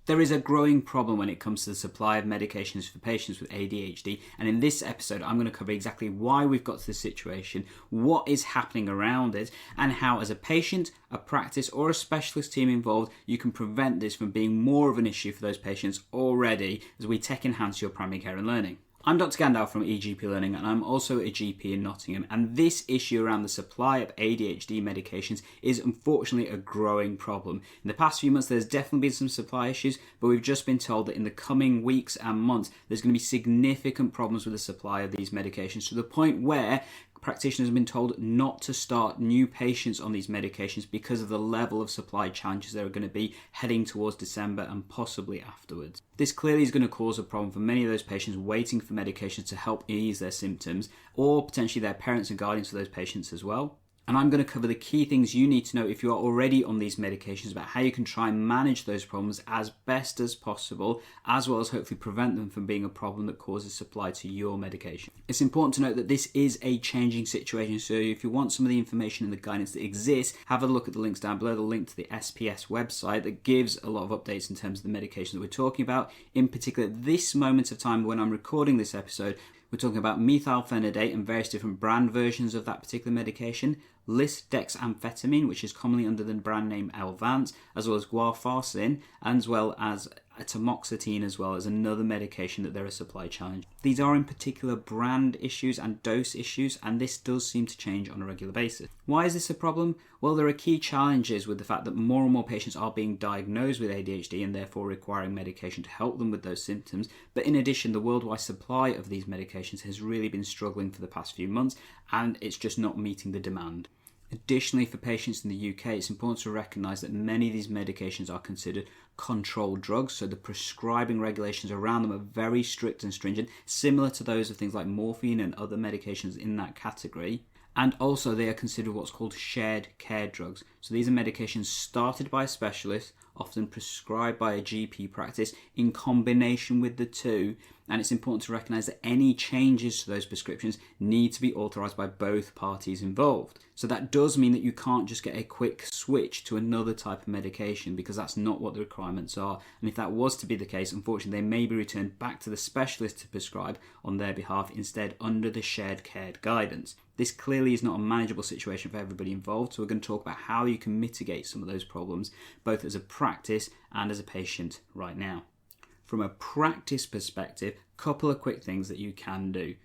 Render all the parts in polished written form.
There is a growing problem when it comes to the supply of medications for patients with ADHD, and in this episode I'm going to cover exactly why we've got to this situation, what is happening around it, and how as a patient, a practice or a specialist team involved, you can prevent this from being more of an issue for those patients already as we tech enhance your primary care and learning. I'm Dr. Gandalf from eGP Learning, and I'm also a GP in Nottingham, and this issue around the supply of ADHD medications is unfortunately a growing problem. In the past few months there's definitely been some supply issues, but we've just been told that in the coming weeks and months there's going to be significant problems with the supply of these medications, to the point where practitioners have been told not to start new patients on these medications because of the level of supply challenges there are going to be heading towards December and possibly afterwards. This clearly is going to cause a problem for many of those patients waiting for medications to help ease their symptoms, or potentially their parents and guardians for those patients as well. And I'm going to cover the key things you need to know if you are already on these medications about how you can try and manage those problems as best as possible, as well as hopefully prevent them from being a problem that causes supply to your medication. It's important to note that this is a changing situation, so if you want some of the information and the guidance that exists, have a look at the links down below, the link to the SPS website that gives a lot of updates in terms of the medication that we're talking about. In particular, at this moment of time when I'm recording this episode, we're talking about methylphenidate and various different brand versions of that particular medication, lisdexamfetamine, which is commonly under the brand name Elvance, as well as guaifenesin, as well as atomoxetine, as well as another medication that there are supply challenges. These are in particular brand issues and dose issues, and this does seem to change on a regular basis. Why is this a problem? Well, there are key challenges with the fact that more and more patients are being diagnosed with ADHD and therefore requiring medication to help them with those symptoms. But in addition, the worldwide supply of these medications has really been struggling for the past few months, and it's just not meeting the demand. Additionally, for patients in the UK, it's important to recognise that many of these medications are considered controlled drugs, so the prescribing regulations around them are very strict and stringent, similar to those of things like morphine and other medications in that category. And also they are considered what's called shared care drugs. So these are medications started by a specialist, often prescribed by a GP practice in combination with the two, and it's important to recognise that any changes to those prescriptions need to be authorised by both parties involved. So that does mean that you can't just get a quick switch to another type of medication, because that's not what the requirements are. And if that was to be the case, unfortunately they may be returned back to the specialist to prescribe on their behalf instead under the shared care guidance. This clearly is not a manageable situation for everybody involved, so we're going to talk about how you can mitigate some of those problems, both as a practice and as a patient right now. From a practice perspective, a couple of quick things that you can do.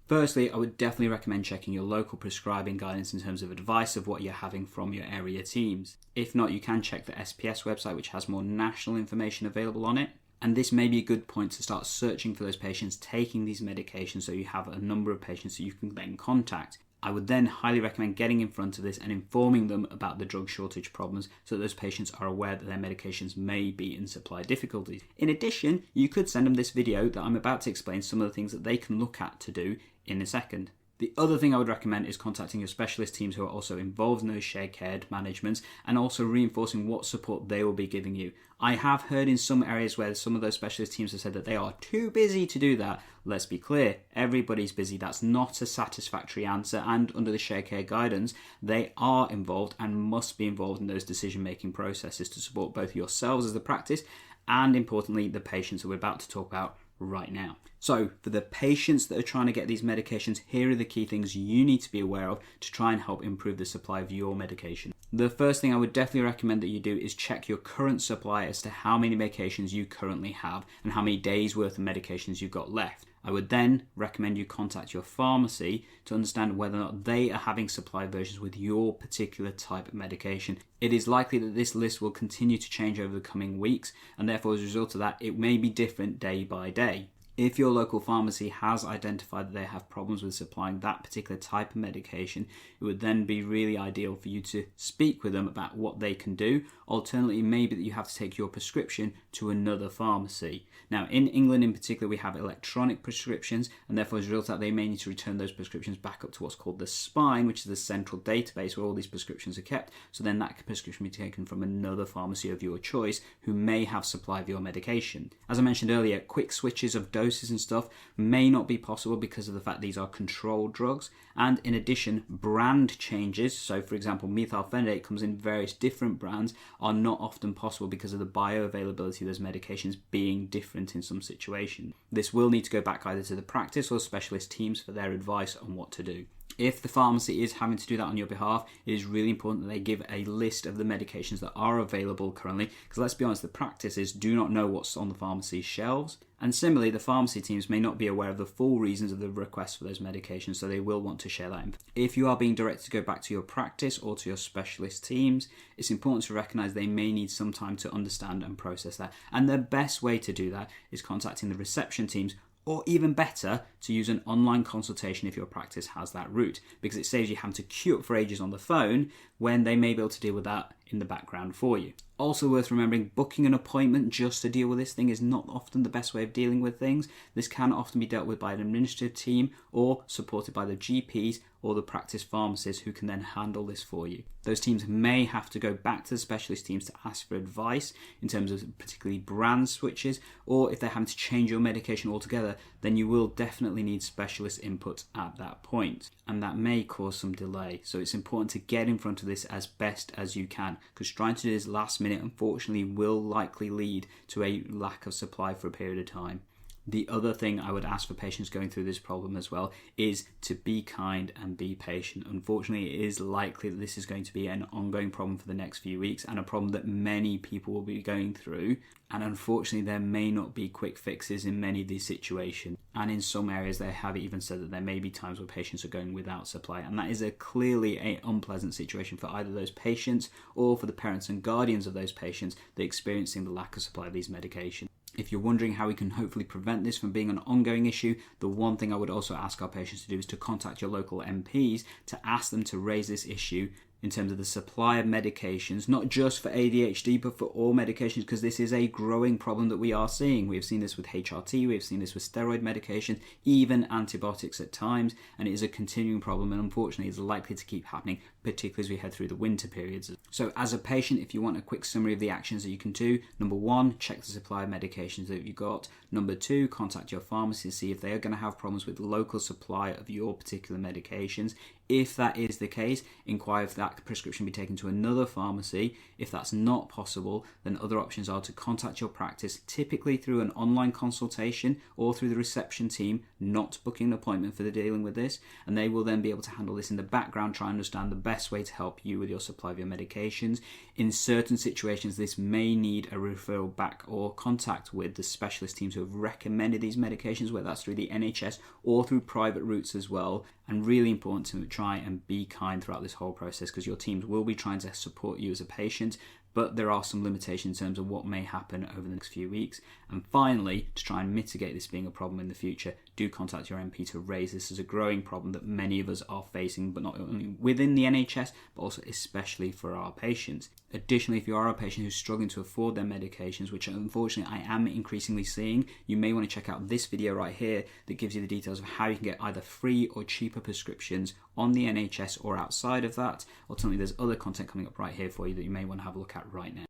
Firstly, I would definitely recommend checking your local prescribing guidance in terms of advice of what you're having from your area teams. If not, you can check the SPS website, which has more national information available on it. And this may be a good point to start searching for those patients taking these medications, so you have a number of patients that you can then contact. I would then highly recommend getting in front of this and informing them about the drug shortage problems so that those patients are aware that their medications may be in supply difficulties. In addition, you could send them this video that I'm about to explain some of the things that they can look at to do in a second. The other thing I would recommend is contacting your specialist teams who are also involved in those shared care managements, and also reinforcing what support they will be giving you. I have heard in some areas where some of those specialist teams have said that they are too busy to do that. Let's be clear, everybody's busy. That's not a satisfactory answer, and under the shared care guidance, they are involved and must be involved in those decision-making processes to support both yourselves as the practice and, importantly, the patients that we're about to talk about right now. So for the patients that are trying to get these medications, here are the key things you need to be aware of to try and help improve the supply of your medication. The first thing I would definitely recommend that you do is check your current supply as to how many medications you currently have and how many days worth of medications you've got left. I would then recommend you contact your pharmacy to understand whether or not they are having supply versions with your particular type of medication. It is likely that this list will continue to change over the coming weeks, and therefore as a result of that, it may be different day by day. If your local pharmacy has identified that they have problems with supplying that particular type of medication, it would then be really ideal for you to speak with them about what they can do. Alternatively, maybe that you have to take your prescription to another pharmacy. Now, in England in particular, we have electronic prescriptions, and therefore as a result of that, they may need to return those prescriptions back up to what's called the spine, which is the central database where all these prescriptions are kept. So then that prescription will be taken from another pharmacy of your choice who may have supply of your medication. As I mentioned earlier, quick switches of dose doses and stuff may not be possible because of the fact these are controlled drugs. And in addition, brand changes, so for example methylphenidate comes in various different brands, are not often possible because of the bioavailability of those medications being different in some situations. This will need to go back either to the practice or specialist teams for their advice on what to do. If the pharmacy is having to do that on your behalf, it is really important that they give a list of the medications that are available currently, because let's be honest, the practices do not know what's on the pharmacy's shelves. And similarly, the pharmacy teams may not be aware of the full reasons of the request for those medications, so they will want to share that info. If you are being directed to go back to your practice or to your specialist teams, it's important to recognise they may need some time to understand and process that. And the best way to do that is contacting the reception teams, or even better, to use an online consultation if your practice has that route, because it saves you having to queue up for ages on the phone when they may be able to deal with that in the background for you. Also worth remembering, booking an appointment just to deal with this thing is not often the best way of dealing with things. This can often be dealt with by an administrative team or supported by the GPs or the practice pharmacists who can then handle this for you. Those teams may have to go back to the specialist teams to ask for advice in terms of particularly brand switches, or if they're having to change your medication altogether, then you will definitely need specialist input at that point, and that may cause some delay. So it's important to get in front of this as best as you can, because trying to do this last minute unfortunately will likely lead to a lack of supply for a period of time. The other thing I would ask for patients going through this problem as well is to be kind and be patient. Unfortunately, it is likely that this is going to be an ongoing problem for the next few weeks, and a problem that many people will be going through. And unfortunately, there may not be quick fixes in many of these situations. And in some areas, they have even said that there may be times where patients are going without supply. And that is clearly an unpleasant situation for either those patients or for the parents and guardians of those patients that are experiencing the lack of supply of these medications. If you're wondering how we can hopefully prevent this from being an ongoing issue, the one thing I would also ask our patients to do is to contact your local MPs to ask them to raise this issue in terms of the supply of medications, not just for ADHD, but for all medications, because this is a growing problem that we are seeing. We've seen this with HRT, we've seen this with steroid medication, even antibiotics at times, and it is a continuing problem, and unfortunately is likely to keep happening, particularly as we head through the winter periods. So as a patient, if you want a quick summary of the actions that you can do, number 1, check the supply of medications that you've got. Number 2, contact your pharmacy to see if they are going to have problems with local supply of your particular medications. If that is the case, inquire if that prescription be taken to another pharmacy. If that's not possible, then other options are to contact your practice, typically through an online consultation or through the reception team, not booking an appointment for the dealing with this, and they will then be able to handle this in the background, try and understand the best way to help you with your supply of your medications. In certain situations, this may need a referral back or contact with the specialist teams who have recommended these medications, whether that's through the NHS or through private routes as well. And really important to try and be kind throughout this whole process, because your teams will be trying to support you as a patient, but there are some limitations in terms of what may happen over the next few weeks. And finally, to try and mitigate this being a problem in the future, do contact your MP to raise this as a growing problem that many of us are facing, but not only within the NHS, but also especially for our patients. Additionally, if you are a patient who's struggling to afford their medications, which unfortunately I am increasingly seeing, you may want to check out this video right here that gives you the details of how you can get either free or cheaper prescriptions on the NHS or outside of that. Alternatively, there's other content coming up right here for you that you may want to have a look at right now.